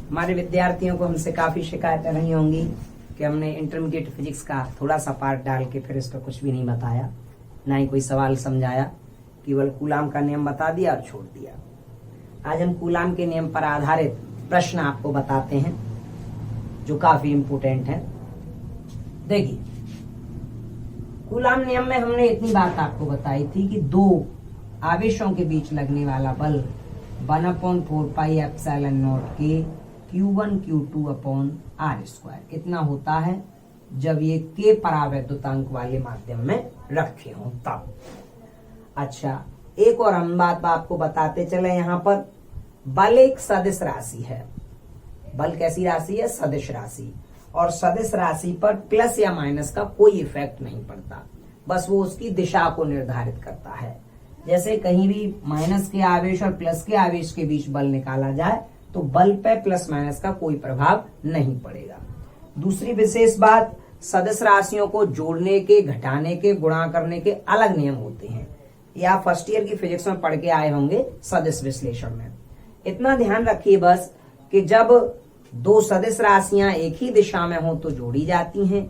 हमारे विद्यार्थियों को हमसे काफी शिकायतें रही होंगी कि हमने इंटरमीडिएट फिजिक्स का थोड़ा सा पार्ट डाल के फिर इसका कुछ भी नहीं बताया, ना ही कोई सवाल समझाया, केवल कूलाम का नियम बता दिया और छोड़ दिया। आज हम कूलाम के नियम पर आधारित प्रश्न आपको बताते हैं जो काफी इम्पोर्टेंट है। देखिए, कूलाम नियम में हमने इतनी बात आपको बताई थी कि दो आवेशों के बीच लगने वाला बल 1/4 पाई एप्सिलॉन नॉट के Q1 Q2 अपॉन R²। कितना होता है जब ये के परावैद्युतांक वाले माध्यम में रखे हों तब। अच्छा, एक और हम बात आपको बताते चले। यहाँ पर बल एक सदिश राशि है। बल कैसी राशि है? सदिश राशि। और सदिश राशि पर प्लस या माइनस का कोई इफेक्ट नहीं पड़ता, बस वो उसकी दिशा को निर्धारित करता है। जैसे कहीं भी माइनस के आवेश और प्लस के आवेश के बीच बल निकाला जाए तो बल पे प्लस माइनस का कोई प्रभाव नहीं पड़ेगा। दूसरी विशेष बात, सदिश राशियों को जोड़ने के, घटाने के, गुणा करने के अलग नियम होते हैं। या फर्स्ट ईयर की फिजिक्स में पढ़ के आए होंगे सदिश विश्लेषण में। इतना ध्यान रखिए बस कि जब दो सदिश राशियां एक ही दिशा में हो तो जोड़ी जाती हैं,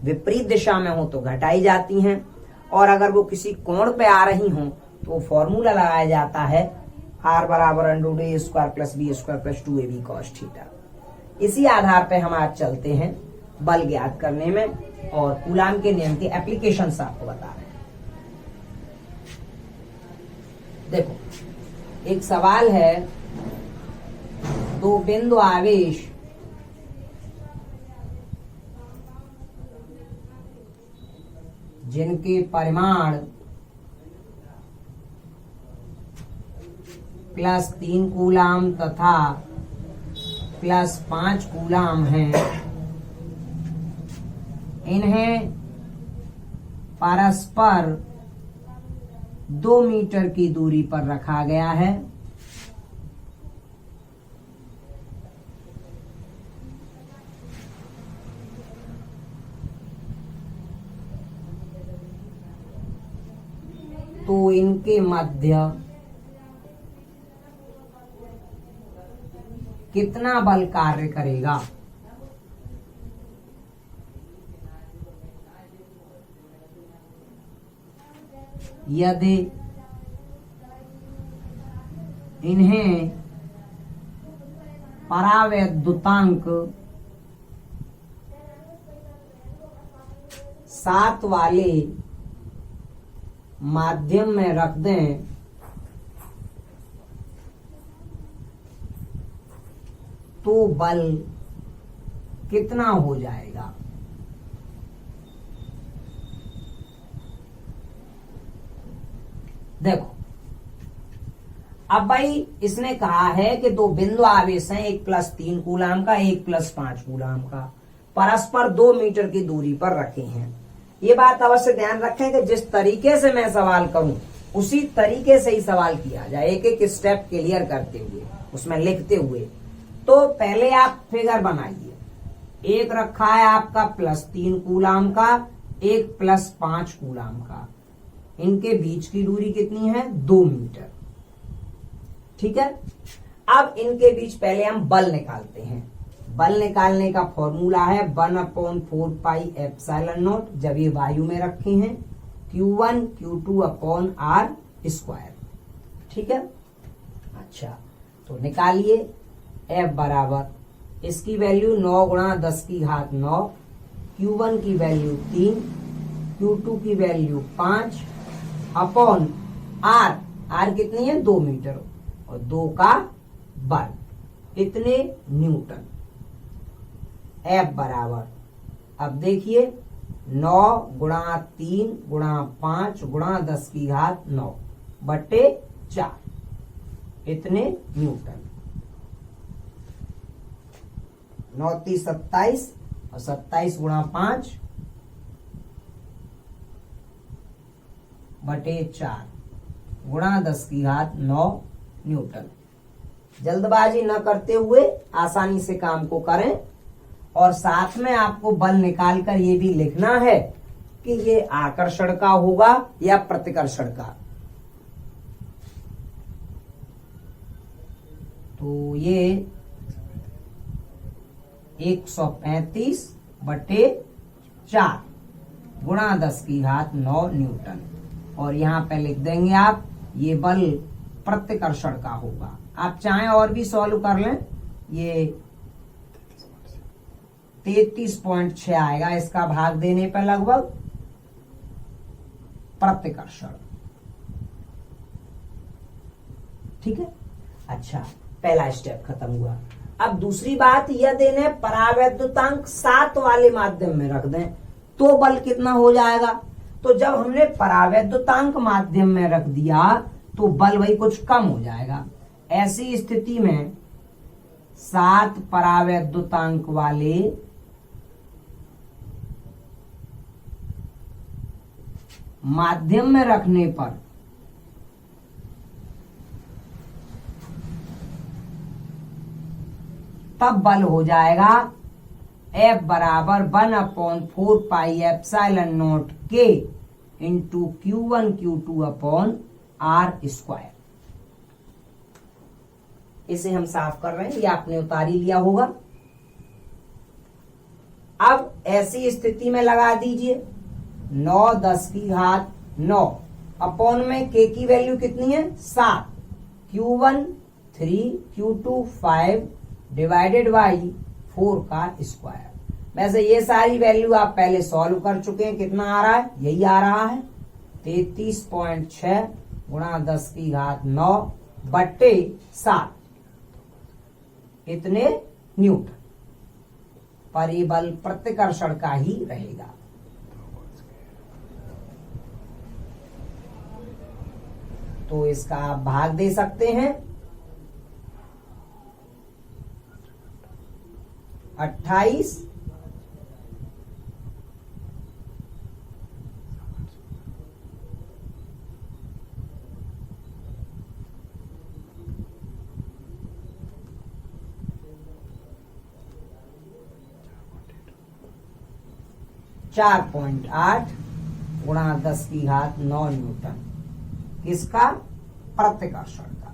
विपरीत दिशा में हो तो घटाई जाती हैं, और अगर वो किसी कोण पे आ रही हो तो फॉर्मूला लगाया जाता है R बराबर √a² plus b² plus 2ab cos theta. इसी आधार पे हम आज चलते हैं बल ज्ञात करने में और कूलाम के नियम के एप्लीकेशंस आपको बता रहे हैं। देखो, एक सवाल है, दो बिंदु आवेश जिनके परिमाण +3 कूलाम तथा +5 कूलाम हैं, इन्हें परस्पर 2 मीटर की दूरी पर रखा गया है। तो इनके मध्य कितना बल कार्य करेगा? यदि इन्हें परावैद्युतांक 7 वाले माध्यम में रख दें तो बल कितना हो जाएगा? देखो, अब भाई इसने कहा है कि दो बिंदु आवेश हैं, एक +3 कूलाम का, एक +5 कूलाम का, परस्पर 2 मीटर की दूरी पर रखे हैं। ये बात अवश्य ध्यान रखें कि जिस तरीके से मैं सवाल करूं उसी तरीके से ही सवाल किया जाए, एक एक स्टेप क्लियर करते हुए, उसमें लिखते हुए। तो पहले आप फिगर बनाइए। एक रखा है आपका +3 कूलाम का, एक +5 कूलाम का। इनके बीच की दूरी कितनी है? 2 मीटर। ठीक है। अब इनके बीच पहले हम बल निकालते हैं। बल निकालने का फॉर्मूला है 1/4 पाई एप्सिलॉन नॉट, जब ये वायु में रखे हैं, Q1 Q2 अपॉन R²। ठीक है। अच्छा, तो निकालिए। F बराबर, इसकी वैल्यू 9 × 10⁹, Q1 की वैल्यू 3, Q2 की वैल्यू 5 अपॉन R कितनी है? 2 मीटर, और 2 का बल इतने न्यूटन। F बराबर, अब देखिए 9 × 3 × 5 × 10⁹ बटे 4, इतने न्यूटन। 9 × 3 = 27 और 27 × 5 बटे 4 × 10⁹ न्यूटन। जल्दबाजी न करते हुए आसानी से काम को करें, और साथ में आपको बल निकालकर ये भी लिखना है कि ये आकर्षण का होगा या प्रतिकर्षण का। तो ये 135/4 गुणा 10⁻9 न्यूटन। और यहाँ पे लिख देंगे आप ये बल प्रतिकर्षण का होगा। आप चाहें और भी सॉल्व कर लें, ये 33.6 आएगा इसका भाग देने पर लगभग प्रतिकर्षण। ठीक है, अच्छा पहला स्टेप खत्म हुआ। अब दूसरी बात यह देने परावैद्युतांक 7 वाले माध्यम में रख दें तो बल कितना हो जाएगा। तो जब हमने परावैद्युतांक माध्यम में रख दिया तो बल वही कुछ कम हो जाएगा। ऐसी स्थिति में 7 परावैद्युतांक वाले माध्यम में रखने पर तब बल हो जाएगा F बराबर 1/4πε0 K इंटू Q1 Q2/R²। इसे हम साफ कर रहे हैं, ये आपने उतारी लिया होगा। अब ऐसी स्थिति में लगा दीजिए 9 10⁻9 अपॉन में K की वैल्यू कितनी है 7, Q1 3 Q2 5 डिवाइडेड बाई 4 का स्क्वायर। वैसे ये सारी वैल्यू आप पहले सॉल्व कर चुके हैं, कितना आ रहा है, यही आ रहा है 33.6 गुणा 10⁻9/7 इतने न्यूटन। परिबल प्रतिकर्षण का ही रहेगा। तो इसका आप भाग दे सकते हैं 28 4.8 गुणा 10⁻9 न्यूटन। किसका, प्रतिकर्षण का।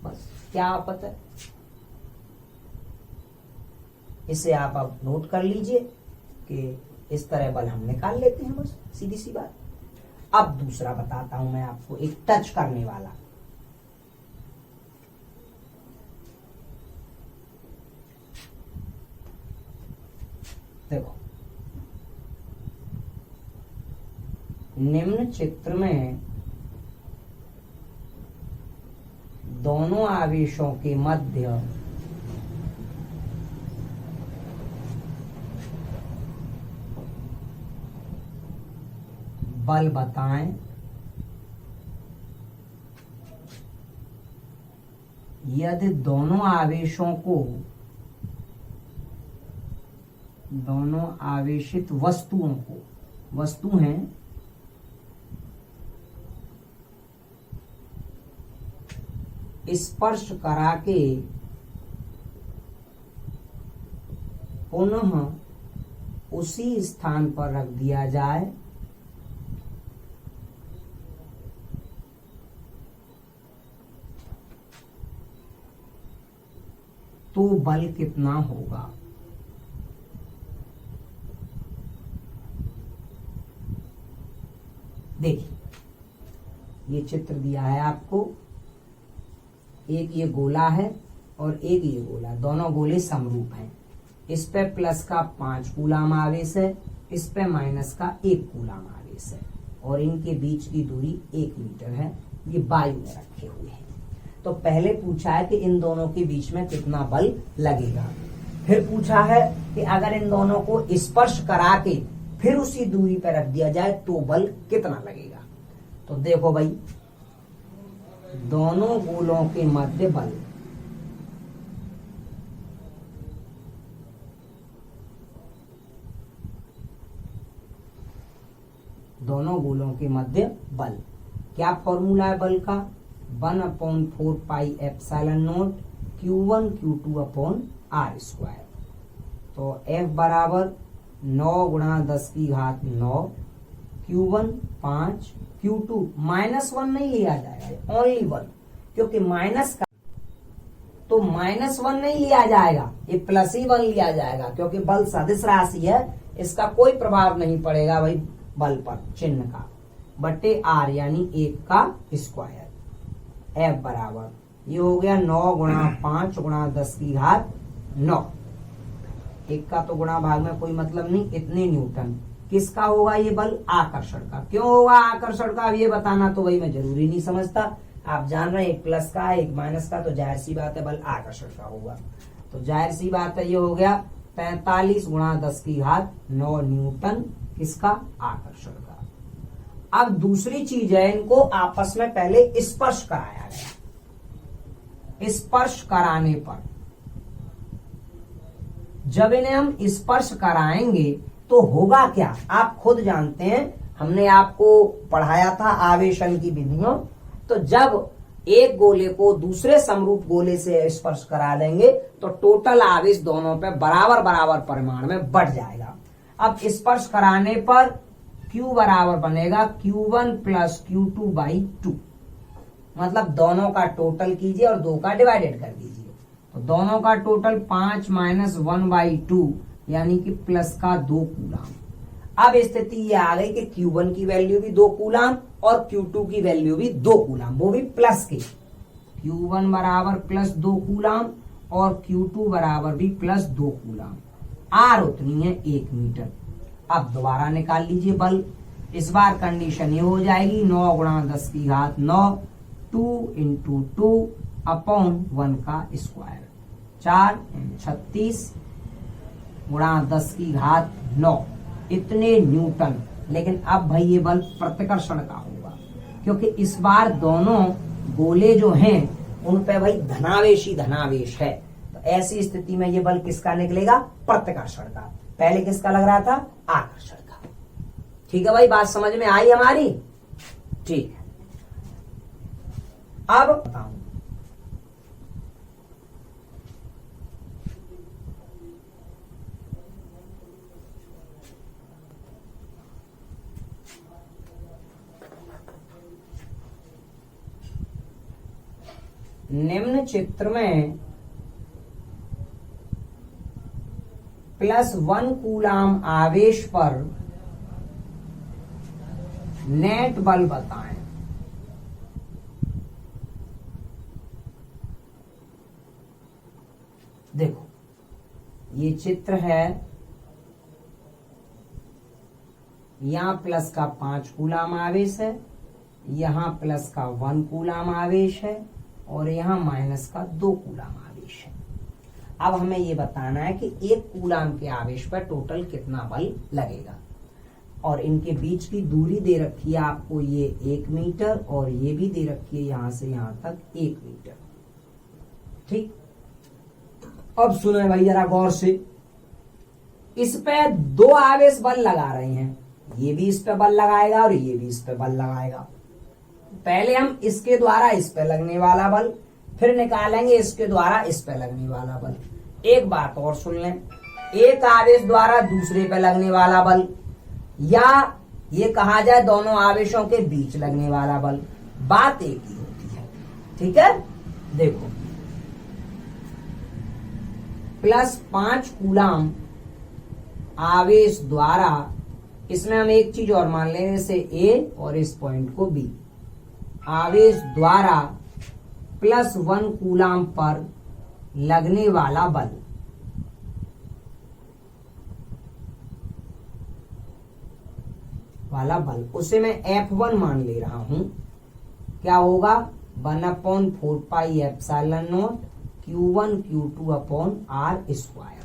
बस क्या पता है, इसे आप अब नोट कर लीजिए कि इस तरह बल हम निकाल लेते हैं, बस सीधी सी बात। अब दूसरा बताता हूं मैं आपको, एक टच करने वाला। देखो निम्न चित्र में दोनों आवेशों के मध्य बल बताएं। यदि दोनों आवेशित वस्तुओं को, वस्तु हैं, स्पर्श करा के पुनः उसी स्थान पर रख दिया जाए तो बल कितना होगा। देखिए ये चित्र दिया है आपको, एक ये गोला है और एक ये गोला, दोनों गोले समरूप हैं। इस पे प्लस का 5 कूलाम आवेश है, इस पे माइनस का 1 कूलाम आवेश है और इनके बीच की दूरी 1 मीटर है। ये वायु में रखे हुए हैं। तो पहले पूछा है कि इन दोनों के बीच में कितना बल लगेगा। फिर पूछा है कि अगर इन दोनों को स्पर्श करा के फिर उसी दूरी पर रख दिया जाए तो बल कितना लगेगा। तो देखो भाई, दोनों गोलों के मध्य बल, दोनों गोलों के मध्य बल, क्या फॉर्मूला है बल का, 1/4πε0 Q1 Q2/R²। तो F बराबर 9 गुणा 10⁻9, Q1 5, Q2 -1 नहीं लिया जाएगा, ओनली 1, क्योंकि माइनस का, तो तो -1 नहीं लिया जाएगा, ये +1 लिया जाएगा, क्योंकि बल सदिश राशि है, इसका कोई प्रभाव नहीं पड़ेगा भाई बल पर, चिन्ह का, बटे r यानी 1 का स्क्वायर। F बराबर ये हो गया 9 गुणा 5 गुणा 10 की घात 9। एक का तो गुणा भाग में कोई मतलब नहीं, इतने न्यूटन। किसका होगा ये बल? आकर्षण का। क्यों होगा आकर्षण का, अब ये बताना तो भाई मैं जरूरी नहीं समझता, आप जान रहे हैं एक प्लस का एक माइनस का, तो जाहिर सी बात है बल आकर्षण का होगा। तो जाहिर सी बात है ये हो गया 45 गुणा 10 की घात 9 न्यूटन, किसका? आकर्षण का। अब दूसरी चीज है, इनको आपस में पहले स्पर्श कराया गया। स्पर्श कराने पर जब इन्हें हम स्पर्श कराएंगे तो होगा क्या, आप खुद जानते हैं, हमने आपको पढ़ाया था आवेशन की विधियों। तो जब एक गोले को दूसरे समरूप गोले से स्पर्श करा देंगे तो टोटल आवेश दोनों पे बराबर बराबर परिमाण में बढ़ जाएगा। अब स्पर्श कराने पर Q बराबर बनेगा Q1 प्लस Q2/2, मतलब दोनों का टोटल कीजिए और 2 का डिवाइडेड कर दीजिए, तो दोनों का टोटल 5 - 1/2 यानी कि प्लस का 2 कूलाम। अब स्थिति ये आ गई कि Q1 की वैल्यू भी 2 कूलाम और Q2 की वैल्यू भी 2 कूलाम, वो भी प्लस के। Q1 बराबर प्लस 2 कूलाम और Q2 बराबर भी प्लस 2 कूलाम। R उतनी है 1 मीटर। अब दोबारा निकाल लीजिए बल। इस बार कंडीशन ये हो जाएगी 9 गुणा 10 की घात 9, 2 × 2/1 का स्क्वायर, 4 × 36 गुणा 10 की घात 9, इतने न्यूटन। लेकिन अब भाई ये बल प्रतिकर्षण का होगा, क्योंकि इस बार दोनों गोले जो हैं उन पे भाई धनावेश ही धनावेश है। तो ऐसी स्थिति में ये बल किसका निकलेगा? प्रतिकर्षण का। पहले किसका लग रहा था? आकर्षण का। ठीक है भाई, बात समझ में आई हमारी? ठीक है, अब बताऊं निम्न चित्र में +1 कूलाम आवेश पर नेट बल बताएं। देखो ये चित्र है, यहां प्लस का 5 कूलाम आवेश है, यहां प्लस का 1 कूलाम आवेश है और यहां माइनस का 2 कूलाम आवेश है। अब हमें ये बताना है कि 1 कूलाम के आवेश पर टोटल कितना बल लगेगा, और इनके बीच की दूरी दे रखी है आपको ये 1 मीटर और ये भी दे रखी है यहां से यहां तक 1 मीटर। ठीक, अब सुनो भाई जरा गौर से, इस पे 2 आवेश बल लगा रहे हैं, ये भी इस पे बल लगाएगा और ये भी इस पे बल लगाएगा। पहले हम इसके द्वारा इस पे लगने वाला बल, फिर निकालेंगे इसके द्वारा इस पे लगने वाला बल। एक बात और सुन लें, एक आवेश द्वारा दूसरे पे लगने वाला बल, या ये कहा जाए दोनों आवेशों के बीच लगने वाला बल, बात एक ही होती है। ठीक है, देखो +5 कूलाम आवेश द्वारा, इसमें हम एक चीज और मान लें, जैसे A और इस पॉइंट को B, आवेश द्वारा +1 कूलाम पर लगने वाला बल, उसे मैं F1 मान ले रहा हूं। क्या होगा? 1/4πε0 Q1 Q2/r²।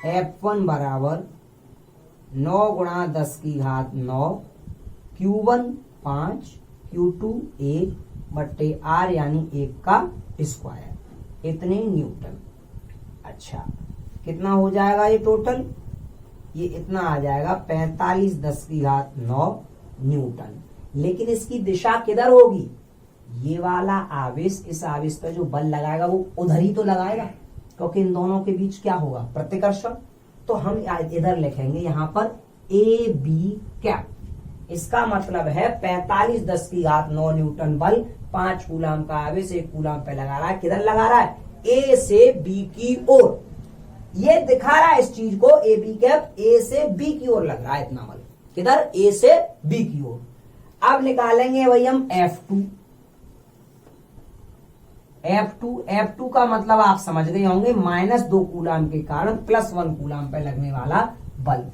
F1 बराबर 9 गुणा 10 की घात 9, Q1 5, Q2 1 बट्टे R यानी 1 का स्क्वायर, इतने न्यूटन। अच्छा, कितना हो जाएगा ये टोटल? ये इतना आ जाएगा 45 10 की घात 9 न्यूटन। लेकिन इसकी दिशा किधर होगी? ये वाला आवेश इस आवेश पर जो बल लगाएगा वो उधर ही तो लगाएगा, क्योंकि इन दोनों के बीच क्या होगा? प्रतिकर्षण। तो हम इधर लिखेंगे यहां पर AB कैप, इसका मतलब है 45×10⁹ न्यूटन बल 5 कूलाम का आवेश 1 कूलाम पे लगा रहा है। किधर लगा रहा है? ए से बी की ओर। ये दिखा रहा है इस चीज को, ए बी कैप ए से बी की ओर लग रहा है इतना बल। किधर? ए से बी की ओर। अब निकालेंगे भाई हम F2। F2 का मतलब आप समझ गए होंगे, -2 कूलाम के कारण +1 कूलाम पे लगने वाला बल।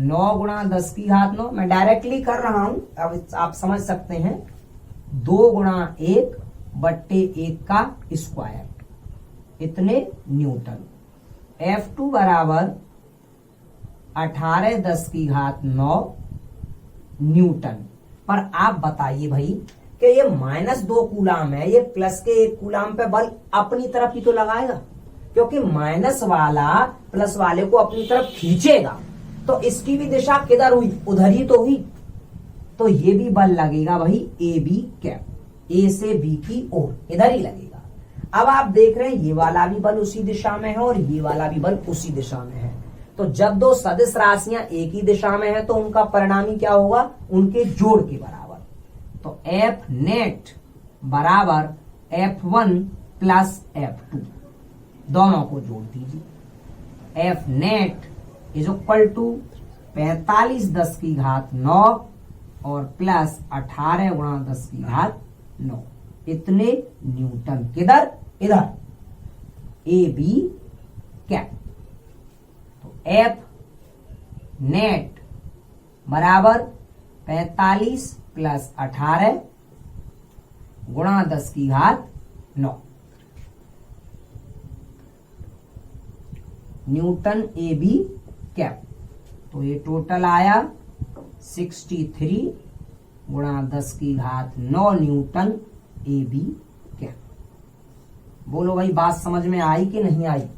9×10⁹ मैं डायरेक्टली कर रहा हूं, अब आप समझ सकते हैं। 2×1/1 का स्क्वायर, इतने न्यूटन। F2 बराबर 18×10⁹ न्यूटन। पर आप बताइए भाई कि ये -2 कूलाम है, ये प्लस के 1 कूलाम पे बल अपनी तरफ ही तो लगाएगा, क्योंकि माइनस वाला प्लस वाले को अपनी तरफ खींचेगा, तो इसकी भी दिशा किधर हुई? उधर ही तो हुई। तो ये भी बल लगेगा भाई ए बी कैप, ए से बी की ओर, इधर ही लगेगा। अब आप देख रहे हैं ये वाला भी बल उसी दिशा में है और ये वाला भी बल उसी दिशा में है। तो जब दो सदिश राशियां एक ही दिशा में है तो उनका परिणामी क्या होगा? उनके जोड़ के बराबर। तो F नेट बराबर F1 प्लस F2, दोनों को जोड़ दीजिए। F net is equal to 45×10⁹ और प्लस 18×10⁹ इतने न्यूटन। किधर? इधर, ए बी कैप। तो F नेट बराबर 45 + 18×10⁹ न्यूटन ए बी कैप। तो ये टोटल आया 63×10⁹ न्यूटन ए बी कैप। बोलो भाई, बात समझ में आई कि नहीं आई?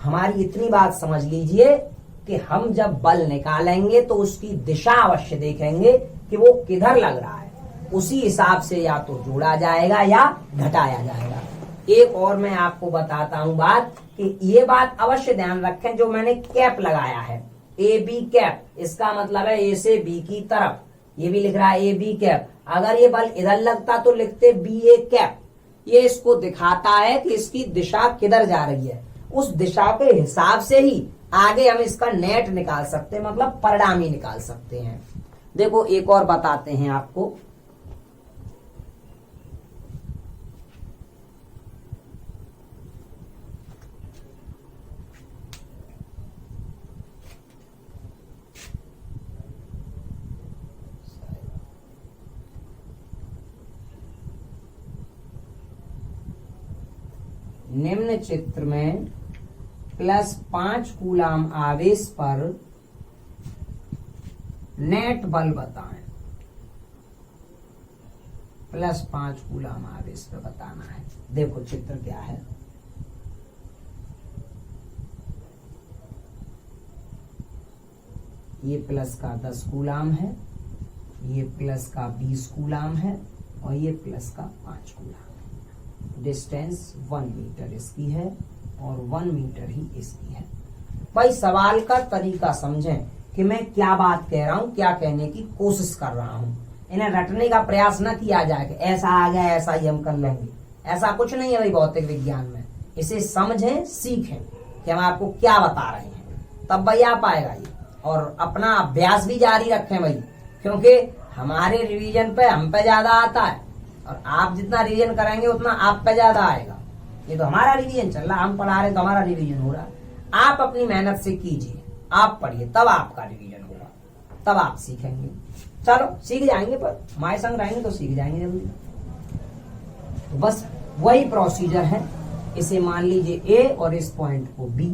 हमारी इतनी बात समझ लीजिए कि हम जब बल निकालेंगे तो उसकी दिशा अवश्य देखेंगे कि वो किधर लग रहा है, उसी हिसाब से या तो जोड़ा जाएगा या घटाया जाएगा। एक और मैं आपको बताता हूं बात, कि ये बात अवश्य ध्यान रखें, जो मैंने कैप लगाया है ए बी कैप, इसका मतलब है ए से बी की तरफ। ये भी लिख रहा है ए बी कैप। अगर ये बल इधर लगता तो लिखते बी ए कैप। ये इसको दिखाता है कि इसकी दिशा किधर जा रही है, उस दिशा के हिसाब से ही आगे हम इसका नेट निकाल सकते हैं, मतलब परिणामी निकाल सकते हैं। देखो एक और बताते हैं आपको। निम्न चित्र में +5 कूलाम आवेश पर नेट बल बताएं। +5 कूलाम आवेश पर बताना है। देखो चित्र क्या है। ये प्लस का 10 कूलाम है, ये प्लस का 20 कूलाम है और ये प्लस का 5 कूलाम है। डिस्टेंस 1 मीटर इसकी है और 1 मीटर ही इसकी है। भाई सवाल का तरीका समझें कि मैं क्या बात कह रहा हूं, क्या कहने की कोशिश कर रहा हूं। इन्हें रटने का प्रयास न किया जाए कि ऐसा आ गया ऐसा ही हम कर लेंगे, ऐसा कुछ नहीं है भाई भौतिक विज्ञान में। इसे समझें, सीखें कि हम आपको क्या बता रहे हैं, तब भाई आ पाएगा ये। और अपना अभ्यास भी जारी रखें भाई, क्योंकि हमारे रिवीजन पे हम पे ज्यादा आता है और आप जितना रिवीजन करेंगे उतना आप पे ज्यादा आएगा। ये तो हमारा रिवीजन चल रहा है, हम पढ़ा रहे तो हमारा रिवीजन हो रहा है। आप अपनी मेहनत से कीजिए, आप पढ़िए, तब आपका रिवीजन होगा, तब आप सीखेंगे। चलो सीख जाएंगे, पर हमारे संग रहेंगे तो सीख जाएंगे जल्दी। तो बस वही प्रोसीजर है। इसे मान लीजिए ए और इस पॉइंट को बी।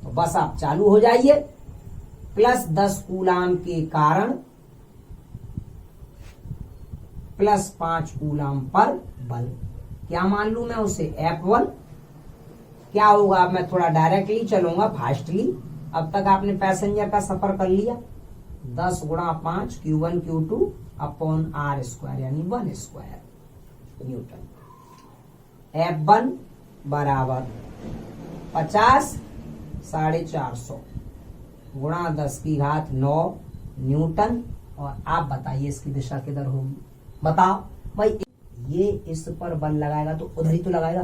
तो बस आप चालू हो जाइए। +10 कूलाम के कारण +5 कूलाम पर बल, क्या मान लू मैं उसे? F1। क्या होगा? अब मैं थोड़ा डायरेक्टली चलूंगा, फास्टली। अब तक आपने पैसेंजर का सफर कर लिया। 10×5 Q1 Q2 अपॉन R² यानी 1² न्यूटन। F1 बराबर 50 450 गुणा 10 की घात 9 न्यूटन। और आप बताइए इसकी दिशा किधर होगी, बताओ भाई। ये इस पर बल लगाएगा तो उधर ही तो लगाएगा,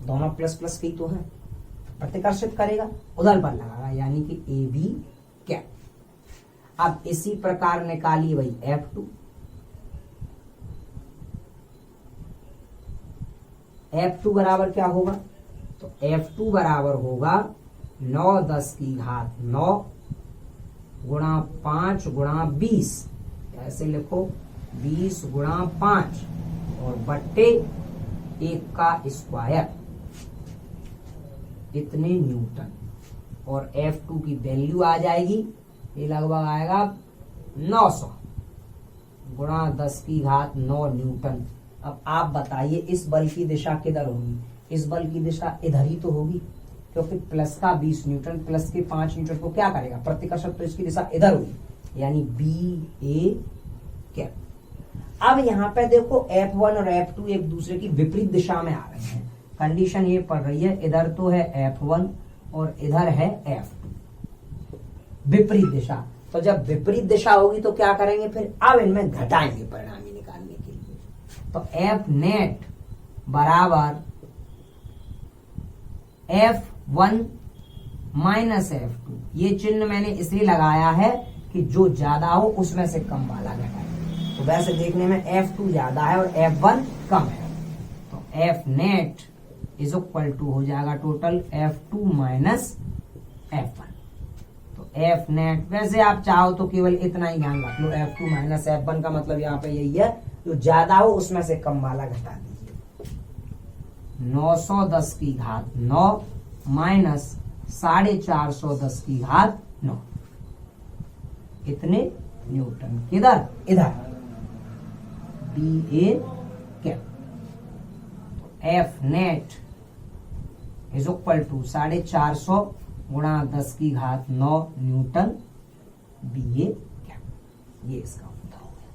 दोनों प्लस प्लस की तो है, प्रतिकर्षित करेगा, उधर बल लगाएगा, यानी कि ए बी कैप। अब इसी प्रकार निकालिए भाई F2। F2 बराबर क्या होगा, तो F2 बराबर होगा 9 10 की घात 9 गुणा 5 गुणा 20, ऐसे लिखो 20 गुणा 5 और बट्टे 1 का स्क्वायर, इतने न्यूटन। और F2 की वैल्यू आ जाएगी, ये लगभग आएगा 900 गुणा 10 की घात 9 न्यूटन। अब आप बताइए इस बल की दिशा किधर होगी, इस बल की दिशा इधर ही तो होगी, क्योंकि प्लस का 20 न्यूटन प्लस के 5 न्यूटन को क्या करेगा, प्रतिकर्षण, तो इसकी दिशा इधर होगी, यानी बी ए कैप। अब यहाँ पे देखो F1 और F2 एक दूसरे की विपरीत दिशा में आ रहे हैं। कंडीशन ये पड़ रही है, इधर तो है F1 और इधर है F2, विपरीत दिशा। तो जब विपरीत दिशा होगी तो क्या करेंगे फिर, अब इनमें घटाएंगे परिणामी निकालने के लिए। तो F नेट बराबर F1 माइनस F2। ये चिन्ह मैंने इसलिए लगाया है कि जो ज्यादा हो उसमें से कम वाला घटाए। तो वैसे देखने में F2 ज्यादा है और F1 कम है, तो F net is equal to हो जाएगा टोटल F2 माइनस F1। तो F नेट, वैसे आप चाहो तो केवल इतना ही ध्यान रख लो, F2 माइनस F1 का मतलब यहाँ पे यही है, जो ज्यादा हो उसमें से कम वाला घटा दीजिए। 910 की घात 9 माइनस 450 की घात 9, इतने न्यूटन। किधर, इधर B A cap. F net is equal to 450 गुणा 10 की घात 9 न्यूटन बी ए कैप। ये इसका उत्तर हो गया।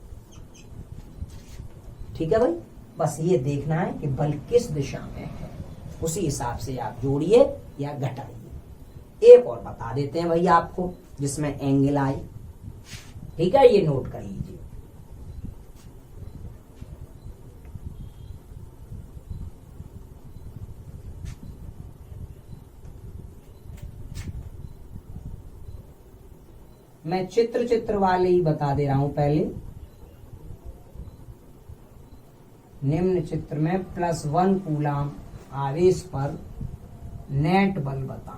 ठीक है भाई, बस ये देखना है कि बल किस दिशा में है, उसी हिसाब से आप जोड़िए या घटाइए। एक और बता देते हैं भैया आपको, जिसमें एंगल आए। ठीक है, ये नोट कर लीजिए। मैं चित्र वाले ही बता दे रहा हूं पहले। निम्न चित्र में +1 कूलाम आवेश पर नेट बल बताएं।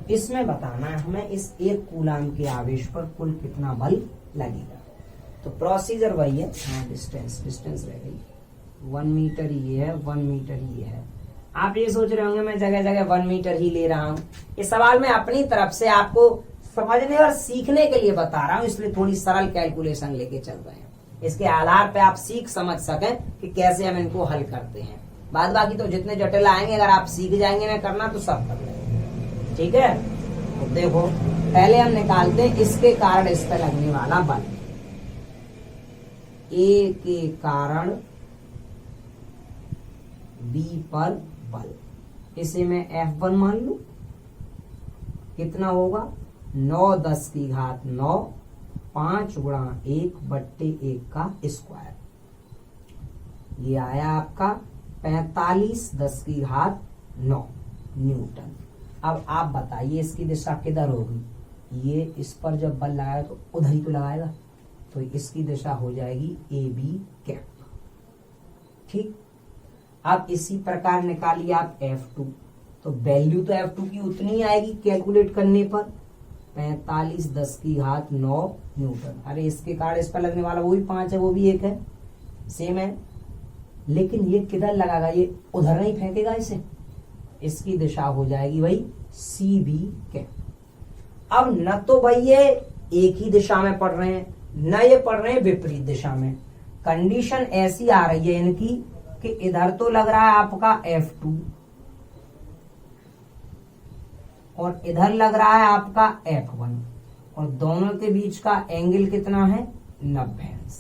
इसमें बताना है हमें इस 1 कूलाम के आवेश पर कुल कितना बल लगेगा। तो प्रोसीजर वही है। हाँ, डिस्टेंस रह गई, 1 मीटर ये है, 1 मीटर ये है। आप ये सोच रहे होंगे मैं जगह जगह 1 मीटर ही ले रहा हूँ। इस सवाल में अपनी तरफ से आपको समझने और सीखने के लिए बता रहा हूँ, इसलिए थोड़ी सरल कैलकुलेशन लेके चल रहे हैं। इसके आधार पे आप सीख समझ सकें कि कैसे हम इनको हल करते हैं। बाद बाकी तो जितने जटिल आएंगे, अगर आप सीख जाएंगे ना करना तो सब कर लेंगे। ठीक है, तो देखो पहले हम निकालते हैं इसके कारण इस पर लगने वाला बल। ए के कारण बी पर बल, इसे मैं F1 मान लू। कितना होगा, 9 10 की घात 9 5 गुणा 1 बट्टे 1 का स्क्वायर। ये आया आपका 45 10 की घात 9 न्यूटन। अब आप बताइए इसकी दिशा किधर होगी। ये इस पर जब बल लगाएगा तो उधर ही तो लगाएगा, तो इसकी दिशा हो जाएगी ए बी कैप। ठीक, अब इसी प्रकार निकालिए आप F2। तो वैल्यू तो F2 की उतनी आएगी कैलकुलेट करने पर, 45 10 की घात 9 न्यूटन। अरे इसके कारण इस पर लगने वाला वो भी 5 है, वो भी 1 है, सेम है। लेकिन ये किधर लगाएगा, ये उधर नहीं फेंकेगा इसे, इसकी दिशा हो जाएगी भाई सी बी कैप। अब न तो भाई ये एक ही दिशा में पढ़ रहे हैं, न ये पढ़ रहे हैं विपरीत दिशा में। कंडीशन ऐसी आ रही है इनकी कि इधर तो लग रहा है आपका F2 और इधर लग रहा है आपका F1 और दोनों के बीच का एंगल कितना है 90 अंश।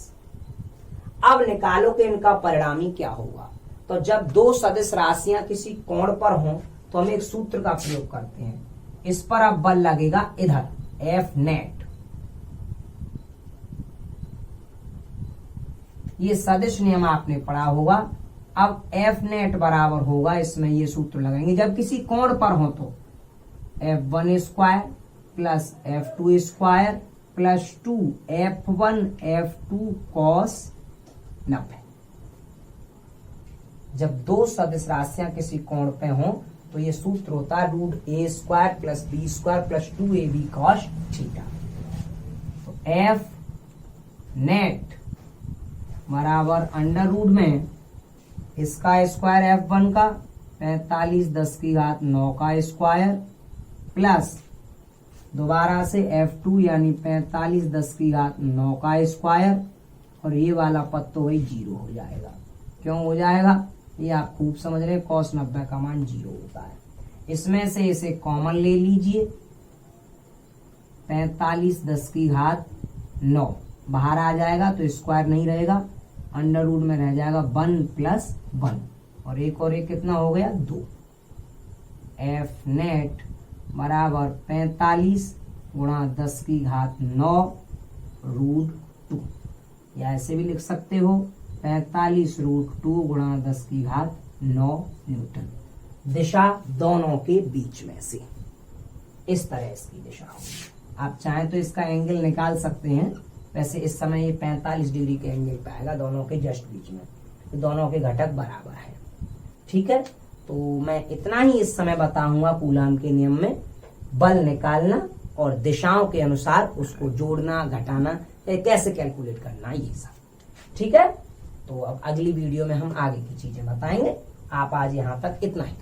अब निकालो कि इनका परिणामी क्या होगा। तो जब दो सदिश राशियां किसी कोण पर हों तो हम एक सूत्र का प्रयोग करते हैं। इस पर अब बल लगेगा इधर F नेट। ये सदिश नियम आपने पढ़ा होगा। अब F नेट बराबर होगा, इसमें ये सूत्र लगाएंगे जब किसी कोण पर हो तो F1 square plus F2 square plus 2 F1 F2 cos 90। जब दो सदिश राशियां किसी कोण पे हों तो ये सूत्र होता है √a square plus b square plus 2ab cos theta. तो F नेट बराबर अंडर रूट में इसका स्क्वायर F1 का 45 10⁹ का स्क्वायर प्लस दोबारा से F2 यानी 45 10⁹ का स्क्वायर और ये वाला पद तो वही 0 हो जाएगा। क्यों हो जाएगा ये आप खूब समझ रहे हैं, cos 90 का मान 0 होता है। इसमें से इसे कॉमन ले लीजिए, 45 10⁹ बाहर आ जाएगा तो स्क्वायर नहीं रहेगा, अंडर रूट में रह जाएगा 1 + 1 और एक कितना हो गया 2। F नेट बराबर 45 × 10⁹ √2 या ऐसे भी लिख सकते हो 45 √2 × 10⁹ न्यूटन। दिशा दोनों के बीच में से इस तरह इसकी दिशा होगी। आप चाहें तो इसका एंगल निकाल सकते हैं। वैसे इस समय ये 45 डिग्री के एंगल पे आएगा दोनों के जस्ट बीच में, तो दोनों के घटक बराबर है। ठीक है, तो मैं इतना ही इस समय बताऊंगा कूलाम के नियम में बल निकालना और दिशाओं के अनुसार उसको जोड़ना घटाना कैसे कैलकुलेट करना ये सब। ठीक है, तो अब अगली वीडियो में हम आगे की चीजें बताएंगे। आप आज यहाँ तक इतना ही।